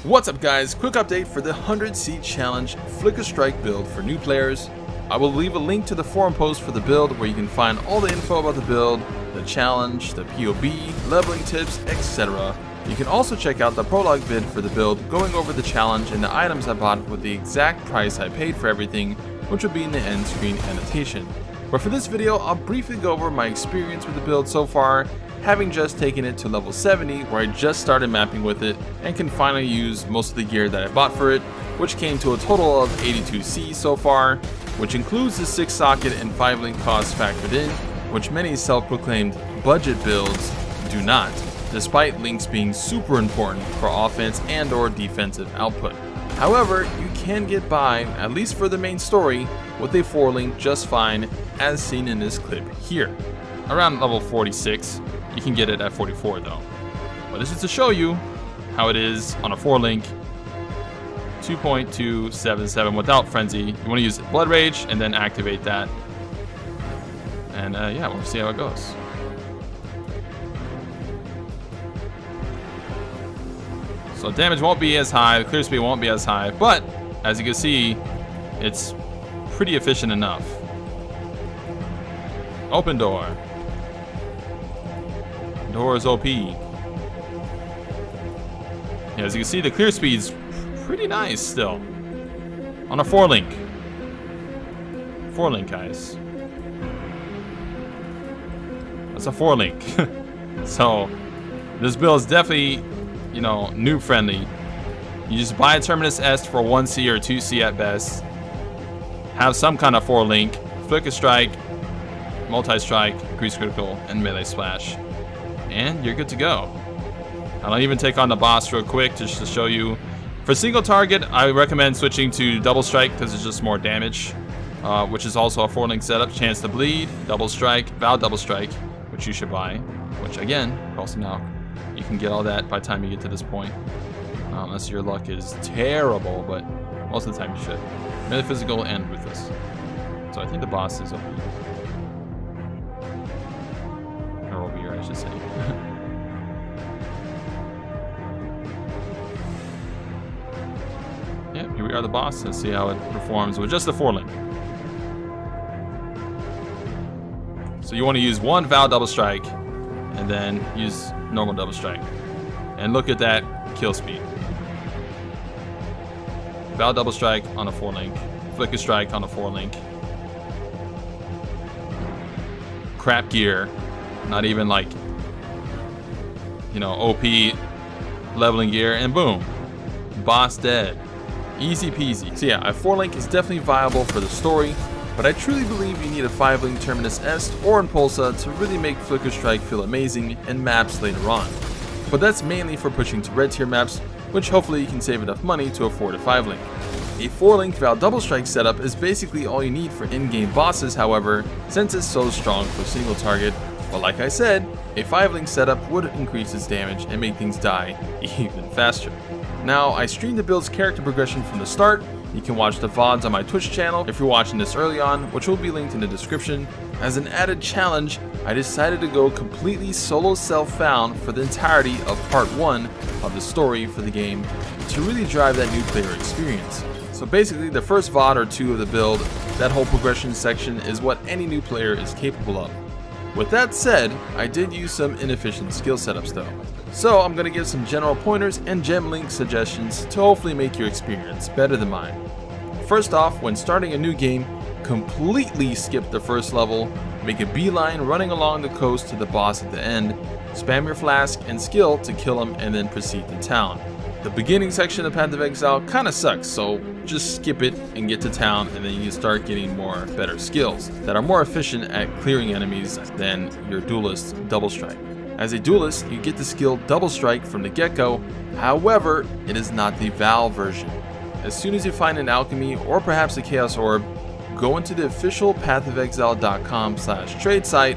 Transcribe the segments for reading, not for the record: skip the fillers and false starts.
What's up guys, quick update for the 100 Seed Challenge Flicker Strike build for new players. I will leave a link to the forum post for the build where you can find all the info about the build, the challenge, the POB, leveling tips, etc. You can also check out the prologue vid for the build going over the challenge and the items I bought with the exact price I paid for everything, which will be in the end screen annotation. But for this video, I'll briefly go over my experience with the build so far, having just taken it to level 70 where I just started mapping with it and can finally use most of the gear that I bought for it, which came to a total of 82C so far, which includes the 6 socket and 5 link costs factored in, which many self-proclaimed budget builds do not, despite links being super important for offense and or defensive output. However, you can get by, at least for the main story, with a 4 link just fine, as seen in this clip here. Around level 46, you can get it at 44 though. But this is to show you how it is on a 4 link 2.277 without Frenzy. You want to use Blood Rage and then activate that. And yeah, we'll see how it goes. So damage won't be as high, the clear speed won't be as high, but as you can see, it's pretty efficient enough. Open door. Door is OP. Yeah, as you can see, the clear speed's pretty nice still. On a 4 link. 4 link, guys. That's a 4 link. So this build is definitely, you know, noob friendly. You just buy a Terminus S for 1C or 2C at best. Have some kind of 4 link, Flicker Strike, Multi-Strike, Increase Critical, and Melee Splash. And you're good to go. I'll even take on the boss real quick just to show you. For single target, I recommend switching to Double Strike because it's just more damage, which is also a 4 link setup. Chance to bleed, Double Strike, Vow Double Strike, which you should buy, which again, also now you can get all that by the time you get to this point. Unless your luck is terrible, but most of the time you should. Metaphysical and Ruthless. So I think the boss is OP. Or OP, I should say. Yep, here we are, the boss. Let's see how it performs with just a 4 link. So you want to use 1 Vow Double Strike, and then use normal Double Strike. And look at that kill speed. Vow Double Strike on a 4 link. Flicker Strike on a 4 link. Crap gear. Not even like, you know, OP leveling gear, and boom. Boss dead. Easy peasy. So yeah, a 4 link is definitely viable for the story, but I truly believe you need a 5 link Terminus S or Impulsa to really make Flicker Strike feel amazing in maps later on. But that's mainly for pushing to red tier maps, which hopefully you can save enough money to afford a 5 link. A 4 link Vow Double Strike setup is basically all you need for in-game bosses, however, since it's so strong for single target. But like I said, a 5 link setup would increase its damage and make things die even faster. Now, I streamed the build's character progression from the start. You can watch the VODs on my Twitch channel if you're watching this early on, which will be linked in the description. As an added challenge, I decided to go completely solo self-found for the entirety of part 1 of the story for the game to really drive that new player experience. So basically, the first VOD or 2 of the build, that whole progression section is what any new player is capable of. With that said, I did use some inefficient skill setups though. So I'm going to give some general pointers and gem link suggestions to hopefully make your experience better than mine. First off, when starting a new game, completely skip the first level, make a beeline running along the coast to the boss at the end, spam your flask and skill to kill him, and then proceed to town. The beginning section of Path of Exile kinda sucks, so just skip it and get to town, and then you can start getting more better skills that are more efficient at clearing enemies than your duelist Double Strike. As a duelist, you get the skill Double Strike from the get-go, however, it is not the Vow version. As soon as you find an alchemy or perhaps a Chaos Orb, go into the official pathofexile.com/trade site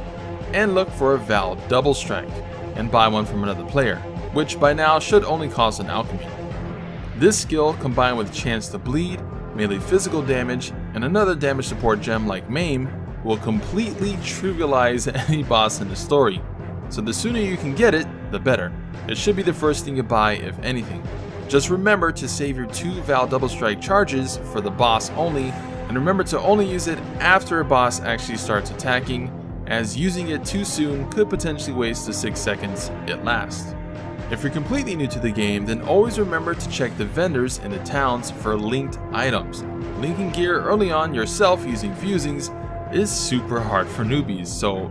and look for a Vow Double Strike and buy one from another player, which by now should only cost an alchemy. This skill, combined with Chance to Bleed, melee physical damage, and another damage support gem like Maim, will completely trivialize any boss in the story. So the sooner you can get it, the better. It should be the first thing you buy if anything. Just remember to save your 2 Val Double Strike charges for the boss only, and remember to only use it after a boss actually starts attacking, as using it too soon could potentially waste the 6 seconds it lasts. If you're completely new to the game, then always remember to check the vendors in the towns for linked items. Linking gear early on yourself using fusings is super hard for newbies, so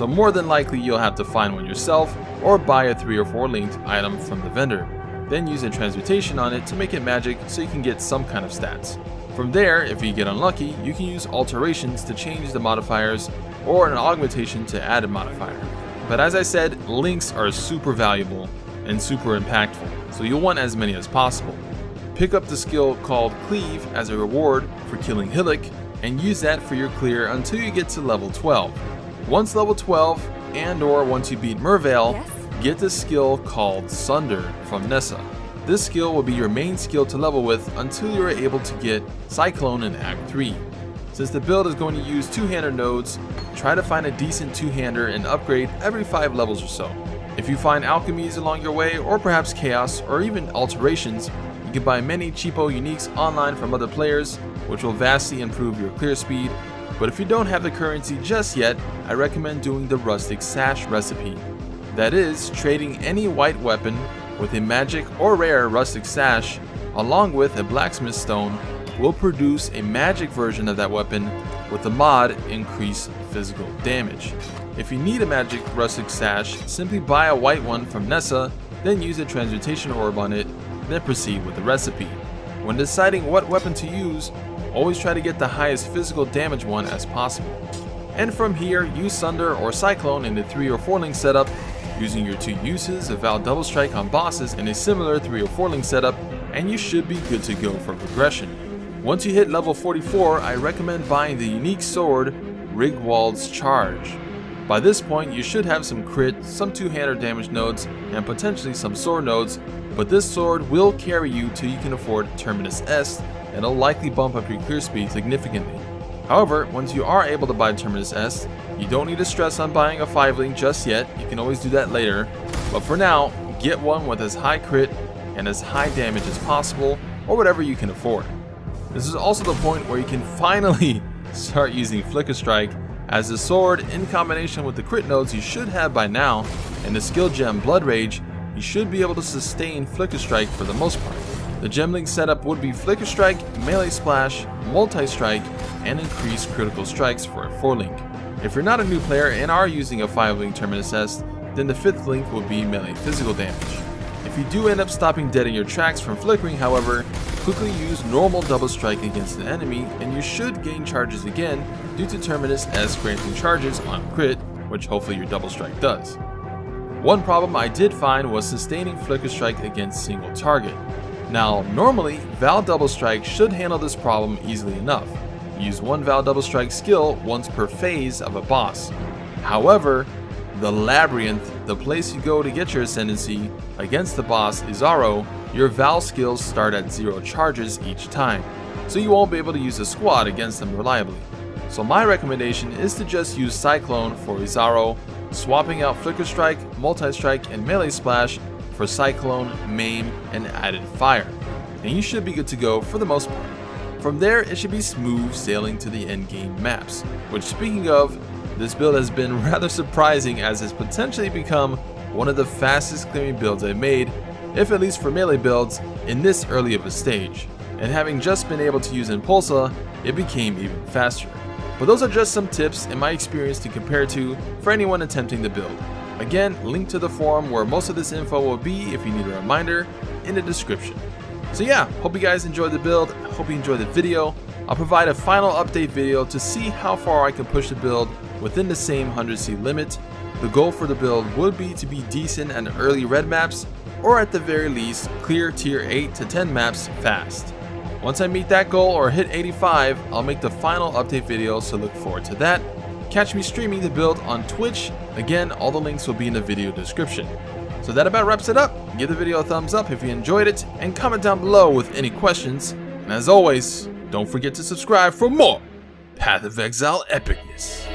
more than likely you'll have to find one yourself or buy a 3 or 4 linked item from the vendor. Then use a transmutation on it to make it magic so you can get some kind of stats. From there, if you get unlucky, you can use alterations to change the modifiers or an augmentation to add a modifier. But as I said, links are super valuable and super impactful, so you'll want as many as possible. Pick up the skill called Cleave as a reward for killing Hillik and use that for your clear until you get to level 12. Once level 12 and or once you beat Mervale, get the skill called Sunder from Nessa. This skill will be your main skill to level with until you are able to get Cyclone in Act 3. Since the build is going to use 2-hander nodes, try to find a decent 2-hander and upgrade every 5 levels or so. If you find alchemies along your way, or perhaps chaos, or even alterations, you can buy many cheapo uniques online from other players, which will vastly improve your clear speed. But if you don't have the currency just yet, I recommend doing the rustic sash recipe. That is, trading any white weapon with a magic or rare rustic sash along with a blacksmith stone will produce a magic version of that weapon with the mod increase physical damage. If you need a magic rustic sash, simply buy a white one from Nessa, then use a transmutation orb on it, then proceed with the recipe. When deciding what weapon to use, always try to get the highest physical damage one as possible. And from here, use Sunder or Cyclone in the 3 or 4 link setup, using your 2 uses of Val Double Strike on bosses in a similar 3 or 4 link setup, and you should be good to go for progression. Once you hit level 44, I recommend buying the unique sword, Rigwald's Charge. By this point, you should have some crit, some 2-hander damage nodes, and potentially some sword nodes, but this sword will carry you till you can afford Terminus S, and it'll likely bump up your clear speed significantly. However, once you are able to buy Terminus S, you don't need to stress on buying a 5 link just yet, you can always do that later, but for now, get one with as high crit and as high damage as possible, or whatever you can afford. This is also the point where you can finally start using Flicker Strike, as the sword, in combination with the crit nodes you should have by now, and the skill gem Blood Rage, you should be able to sustain Flicker Strike for the most part. The gem link setup would be Flicker Strike, Melee Splash, Multi-Strike, and increased critical strikes for a 4 link. If you're not a new player and are using a 5 link Terminus S, then the 5th link will be melee physical damage. If you do end up stopping dead in your tracks from flickering, however, quickly use normal double strike against an enemy and you should gain charges again due to Terminus S granting charges on crit, which hopefully your double strike does. One problem I did find was sustaining Flicker Strike against single target. Now, normally, Val Double Strike should handle this problem easily enough. Use 1 Val Double Strike skill once per phase of a boss. However, the Labyrinth, the place you go to get your ascendancy, against the boss Exile, your Val skills start at 0 charges each time, so you won't be able to use a squad against them reliably. So my recommendation is to just use Cyclone for Exile, swapping out Flicker Strike, Multi-Strike, and Melee Splash for Cyclone, Maim, and added Fire, and you should be good to go for the most part. From there, it should be smooth sailing to the endgame maps, which, speaking of, this build has been rather surprising as it's potentially become one of the fastest clearing builds I've made, if at least for melee builds, in this early of a stage. And having just been able to use Impulsa, it became even faster. But those are just some tips in my experience to compare to for anyone attempting the build. Again, link to the forum where most of this info will be if you need a reminder in the description. So yeah, hope you guys enjoyed the build, hope you enjoyed the video. I'll provide a final update video to see how far I can push the build within the same 100C limit. The goal for the build would be to be decent at early red maps, or at the very least clear tier 8 to 10 maps fast. Once I meet that goal or hit 85, I'll make the final update video, so look forward to that. Catch me streaming the build on Twitch. Again, all the links will be in the video description. So that about wraps it up. Give the video a thumbs up if you enjoyed it, and comment down below with any questions. And as always, don't forget to subscribe for more Path of Exile epicness.